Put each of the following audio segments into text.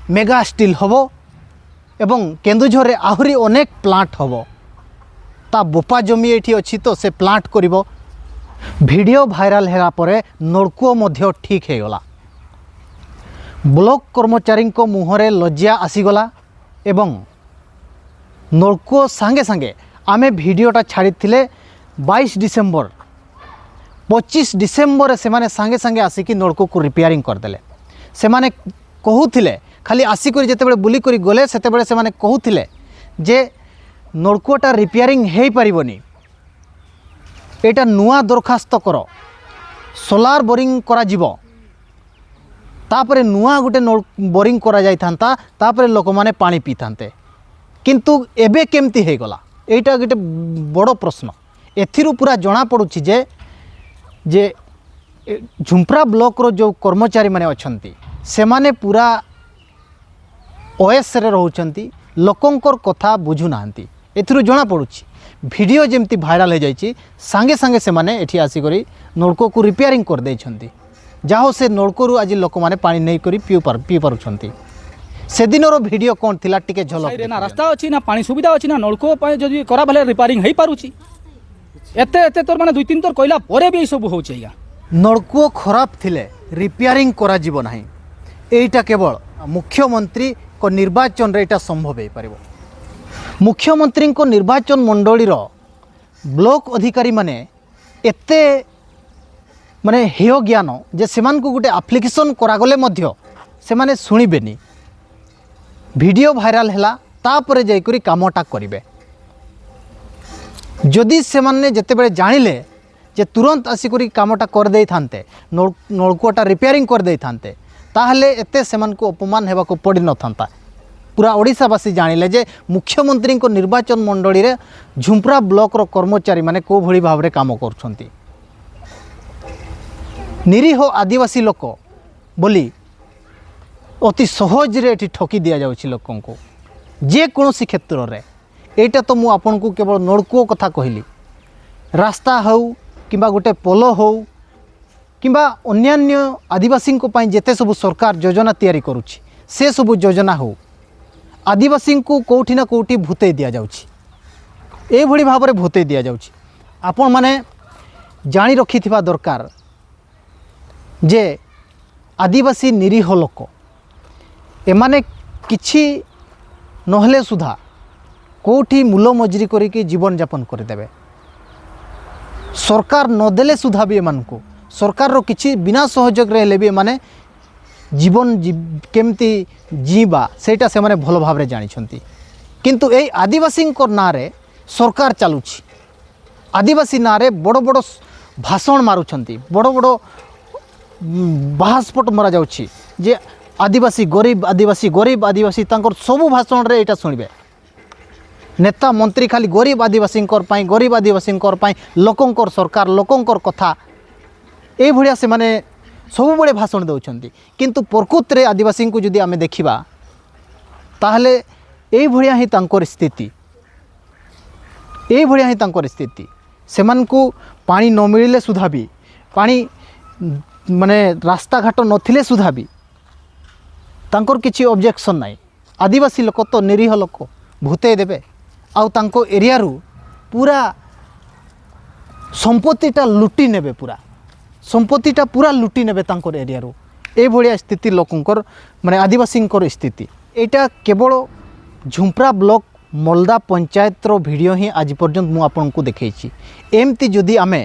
Mega steel हबो एवं केन्दुझर आहरी अनेक प्लांट हबो ता बोपा जमी एठी अछि तो से प्लांट करिवो। वीडियो भाइराल हेला परे नलकूओ मध्य ठीक हो गला। ब्लॉक कर्मचारी को मुहरे लज्जा आसीगला एवं नलकूओ सांगे सांगे आमे वीडियोटा छाड़ी 22 डिसेम्बर 25 डिसेम्बर से माने सांगे सांगे आसिकी नलकूओ को रिपेयरिंग करदेले। से माने कहूथिले खाली आसिक जितेबाला बुली करी गले सेतेबाला से माने कहूथिले जे नलकूओटा रिपेयरिंग हो पारिबनी, एटा नुआ दरखास्त कर सोलार बोरिंग करा जिवो तापरे नुआ गोटे बोरिंग करा जाई थांता तापरे लोक माने पानी पी थांते। किंतु एबे केमती हे गला एटा गोटे बड़ प्रश्न। एथिरु पूरा जना पड़ुछि जे जे झुंपरा ब्लॉक रो जो कर्मचारी माने अछंती से माने पूरा ओएस रे रहउछंती, लोकंकर कथा बुझु नांती। एथिरु जना पड़ुछि वीडियो जेमती भाइराल हो जाइछि सांगे सांगे से माने एठी आसी करी नलकूओ को रिपेयरिंग कर दैछंती। जाहो से नलकूओ आज लोक माने पानी नै करी पी पारुछंती। से दिनर वीडियो कोन थिला टिके झलक ना रास्ता अछि ना पानी सुविधा अछि ना नलकूओ पाए जदी करा भले रिपेयरिंग हेई पारुछि। एते एते तोर माने 2-3 तोर कहला परे भी सब होछि आया। नलकूओ खराब थिले रिपेयरिंग करा जीव नाही, एटा केवल मुख्यमंत्री को निर्वाचन रे एटा संभव हे परिबो। मुख्यमंत्री को निर्वाचन मंडलीर ब्लॉक अधिकारी माने एते माने हेय ज्ञान जे सेमान को गोटे एप्लिकेशन करागले मध्य से माने सुनिबेनी। वीडियो भाइराल हैला तापरे जाई करी कामटा करिवे। जदि से माने जेतेबेले जानिले जे तुरंत आसी करी कामटा कर देई थांते नलकूओटा रिपेयरिंग कर देई थांते ताहले एते सेमान को अपमान हेबा को पड़ी न थांता। पूरा ओडिशावासी जानिले जे मुख्यमंत्री को निर्वाचन मंडली रे झुंपरा ब्लॉक रो कर्मचारी माने को भली भाव रे काम करछंती। निरीह आदिवासी लोक बोली अति सहज रे एठी ठकी दिया जाउछि लोकन को जे कोनोसी क्षेत्र रे। एटा तो मु आपन को केवल नलकूओ कथा कहली, रास्ता हौ किंबा गोटे पोलो हौ किंबा अन्यान्य आदिवासी को पाई जेते सब सरकार योजना तैयारी करुछि से सब योजना हौ आदिवासी को कोठी ना कोठी भूते दिया जाउछि। ए भली भाव रे भूते दिया जाउछि। आपन माने जानि रखिथिबा दरकार जे आदिवासी निरीह लोक एमाने किछि नहले सुधा कोठी मूल मजूरी करिके जीवन यापन करदेवे। सरकार नदेले सुधा भी एमान को सरकार रो किछि बिना सहयोग रहले भी एमाने जीवन केमती जीवा सेटा से माने भल भाव रे जानि छंती। किंतु ए आदिवासी को नारे सरकार चालुछि। आदिवासी नारे बड़ बड़ भाषण मारुछंती, बड़ बड़ बाहास्फोट मरा जाउछि जे आदिवासी गरीब आदिवासी तांकर सबु भाषण रे एटा सुनिबे। नेता मंत्री खाली गरीब आदिवासी लोकंकर सरकार लोकंकर कथा ए भलिया से माने सब बड़े भाषण दउछंती। किंतु प्रकृत रे आदिवासी को जदि आमे देखिबा ताहले ए भलिया ही तांकर स्थिति सेमान को पानी न मिलिले सुधा भी पानी माने रास्ता घाट नथिले सुधा भी तांकर किछि ऑब्जेक्शन नाही। आदिवासी लोक तो निरीह लोक भूते देबे आउ तांको एरिया रू पूरा संपत्तिटा लुटी नेबे, पूरा संपत्तिटा पूरा लुटी नेबे तांकर एरिया रू। ए भलिया स्थिति लोकंकर माने आदिवासींकर स्थिति। एटा केवल झुंपरा ब्लॉक मलदा पंचायत रो वीडियो ही आज पर्यंत मु आपन को देखैछि। एमती जदि आमे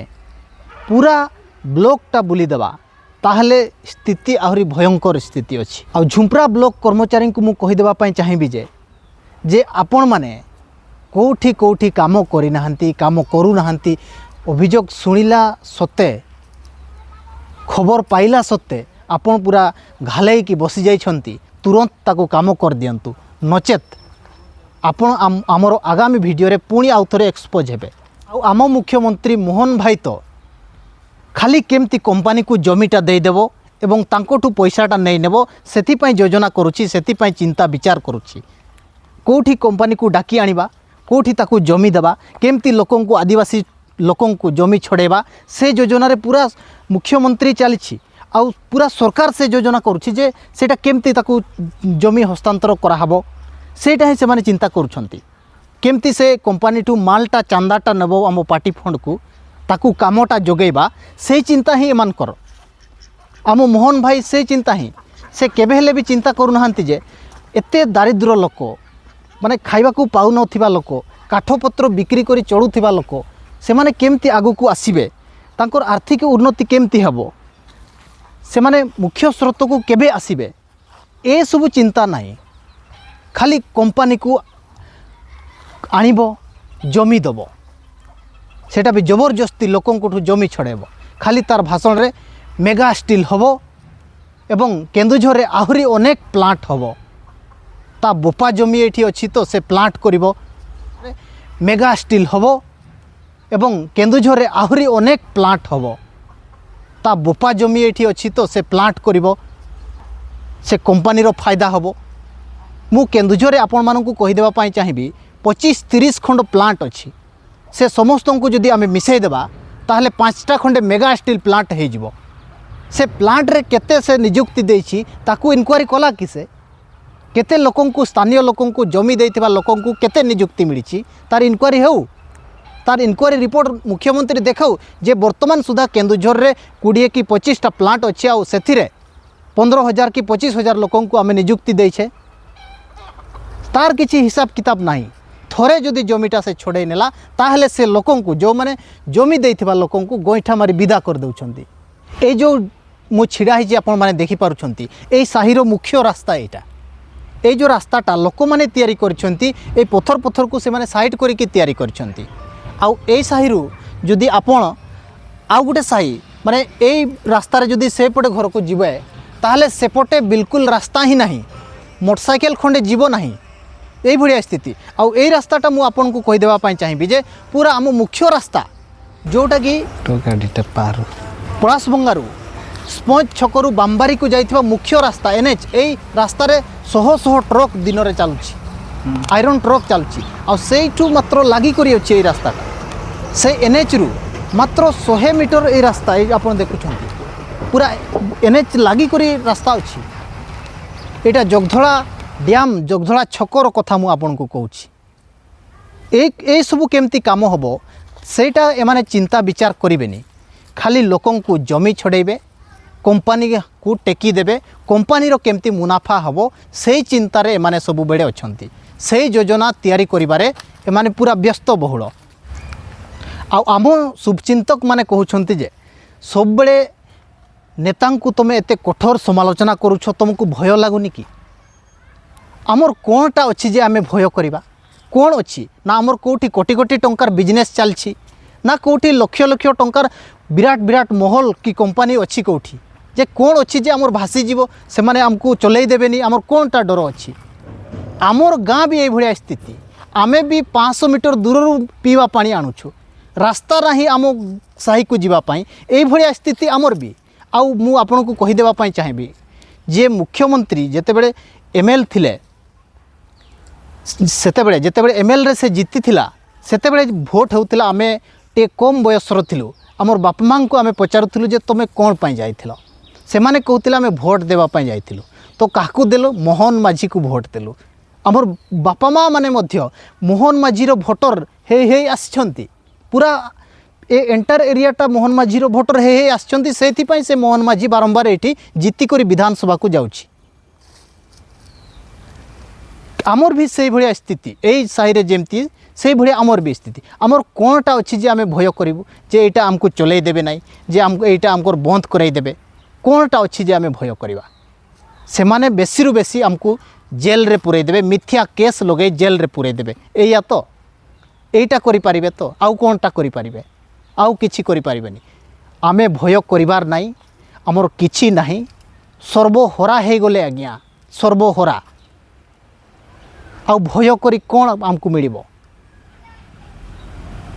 पूरा ब्लॉकटा बुली देबा ताहले स्थिति आहरी भयंकर स्थिति अछि। आ झुंपरा ब्लॉक कर्मचारी को मु कहि देबा पई चाहिबी जे आपण माने कोठी कोठी काम करि नाहंती, काम करू नाहंती, अभियोग सुनिला सत्ते खबर पाइला सत्ते आपण पूरा घालै की बसी जाइछंती, तुरंत ताको काम कर दियंतु नचेत आपण आमर आगामी वीडियो रे पुणी आउ थरे एक्सपोज हेबे। आम मुख्यमंत्री मोहन भाई तो खाली केमती कंपनी को जमीटा दे देबो एवं तांकोठू पैसाटा नहीं नेबो सेथिपाई योजना करुछि, सेथिपाई चिंता विचार करुछि। कोठी कंपनी को डाकी आनिबा, कोठी ताकू जमी देबा, केमती लोकन को आदिवासी लोकन को जमी छड़ेबा से योजना रे पूरा मुख्यमंत्री चलीछि। आउ पूरा सरकार से योजना करुछि जे सेटा केमती ताकू जमी हस्तांतर कराहब सेटा ही से चिंता करुछंती केमती से कंपनी ठू मालटा चांदाटा नेब आम पार्टी फंड को ताकू कामटा जोगेबा से चिंता ही एमान कर आम मोहन भाई से चिंता ही से केबे हेले भी चिंता करूनाहांती जे एते दारिद्र लोक माने खाइबा को पाउ नथिबा लोक काठपत्र बिक्री करी चलुथिबा लोक से माने केमती आगु को आसीबे तांकर आर्थिक उन्नति केमती हबो से माने मुख्य स्रोत को केबे आसीबे ए सब चिंता नहीं खाली कंपनी को आनिबो जमी दबो सेटा भी जबरदस्ती लोकंठू जमी छड़ेब खाली तार भाषण रे मेगा स्टील हबो एवं केन्दुझर रे आहुरी अनेक प्लांट हबो ता बोपा जमी एठी अछि तो से प्लांट करिवो मेगा स्टील हबो एवं केन्दुझर रे आहुरी अनेक प्लांट हबो ता बोपा जमी एठी अछि तो से प्लांट करिवो से कंपनी रो फायदा हबो मु केन्दुझर रे आपण मानकु कहि देबा पई चाहिबी 25-30 खंड प्लांट अछि से समस्त को जदि आमे मिसई देबा ताहले 5टा खंडे मेगा स्टील प्लांट हे जिवो से प्लांट रे केते से नियुक्ति देछि ताकू इनक्वारी कला किसे केते लोकन को स्थानीय लोकन को जमी देथिबा लोकन को केते नियुक्ति मिलिछि तार इनक्वारी हेउ तार इनक्वारी रिपोर्ट मुख्यमंत्री देखाउ जे वर्तमान सुधा केन्दुझर रे 20 कि 25टा प्लांट अछि आ सेथिरे 15,000 कि 25,000 लोकन को आमे नियुक्ति देइछे तार किछि हिसाब किताब नाही थोड़े जदि जमीटा से छोड़े नेला ताहले से लोकन को जो माने जमी देथिबा लोकन को गोइठा मारी विदा कर दउछंती ए जो मु छिड़ा ही जे आपण माने देखि पारुछंती ए साहिरो मुख्य रास्ता एटा ए जो रास्ताटा लोक माने तयारी करछंती ए पत्थर पत्थर को से माने साइड करी के तयारी करछंती आउ ए साहिरो जदि आपण आउ गुटे साही माने ए रास्ता रे जदि से पटे घर को जिबे ताहले से पटे बिल्कुल रास्ता ही नहीं मोटरसाइकेल खंडे जीव नहीं यही भाया स्थिति आउ ए रास्ताटा मु आपन को कहि देबा पई चाहिबी जे पूरा आम मुख्य रास्ता जोटा कि गाड़ीटा पार पलासबंगारू स्पंज छकरू बाम्बारी को जाइथिबा मुख्य रास्ता एनएच ए रास्ता रे शह शह ट्रक दिन रे चालुछि आयरन ट्रक चालुछि आ सेठू मात्र लागी करी अछि ए रास्ताटा से एनएच रु मात्र 100 मीटर ए रास्ता ए आपन देखुछंती पूरा एनएच लागी करी रास्ता अछि एटा जगधला डैम जगधला छकर कथा मु आपन को कहूँ ए सब केमती काम हम सेटा एमाने चिंता विचार करेनि खाली लोकन को जमी छड़ेबे कंपनी को टेकी देबे कंपनी रो केमती मुनाफा हम से चिंतार एमाने सब बेड़े अछंती से योजना तैयारी करिबारे एमाने पूरा व्यस्त बहुल आम शुभचिंतक माने कहउछंती जे सब बेले नेता को तुम एते कठोर समालोचना करूछ तुमको भय लागुनी कि आमर कोनटा अच्छी जे आमे भय करिबा कोन अच्छी ना आमर कोठी कोटी कोटी टंकार बिजनेस चलछि ना कोठी लक्ष लक्ष टंकार विराट विराट महल की कंपनी अच्छी कोठी जे कोन अच्छी जे आमर भासी जीवो से माने हमको चलै देबेनी आमर कोनटा डर अच्छी आमर गाँ भी एभलिया स्थिति आमे भी 500 मीटर दूर पीवा पानी आणुछु रास्ता नाही आम साही को जीवा पाई एभलिया स्थिति आमर भी आउ मु आपन को कहि देबा पाई चाहिबी जे मुख्यमंत्री जेतेबेले एमएल थिले सेतेबेले जेतेबेले एमएल रे से जीति थिला सेतेबेले भोट होउतिला आमे टे कम बयसर थिलु हमर बाप मां को आमे पचारुथिलु जे तमे कोन पाई जाइथिलो से माने कहउतिला आमे भोट देबा पाई जाइथिलु तो काकू देलो मोहन माझी को भोट देलु हमर बापा मां माने मध्य मोहन माझी रो भोटर हे आछंती पूरा ए एंटायर एरियाटा मोहन माझीर भोटर हे आछंती सेथिपाई से मोहन माझी बारंबार एठी जीति करी विधानसभा को जाउछि आमर भी से भाया स्थिति यही साही रे जेमती से भाया आमर भी स्थिति आमर कोनटा अच्छी जे आमे भय करिवु जे एटा हमको चलै देबे नाही जे हमको एटा हमको बंद कराई देबे कोनटा अच्छी जे आमे भय करिवा से माने बेसी रु बेसी हमको जेल रे पुरै देबे मिथ्या केस लगे जेल रे पुरै देबे एया तो एटा करि परिबे तो आउ कोनटा करि परिबे आउ किछि करि परिबेनी आमे भय करिवार नाही आमर किछि नाही सर्वहरा हे गले आज्ञा सर्वहरा आ भय करी कौन आमको मिलिबो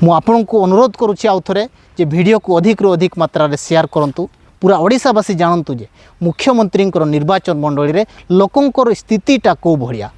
मु आपन को अनुरोध करुछि आउ थरे जे वीडियो को अधिक रु अधिक मात्रा रे शेयर करंतु पूरा ओडिशावासी जानतु जे मुख्यमंत्री निर्वाचन मंडली रे लोकंकर स्थितिटा को भलिया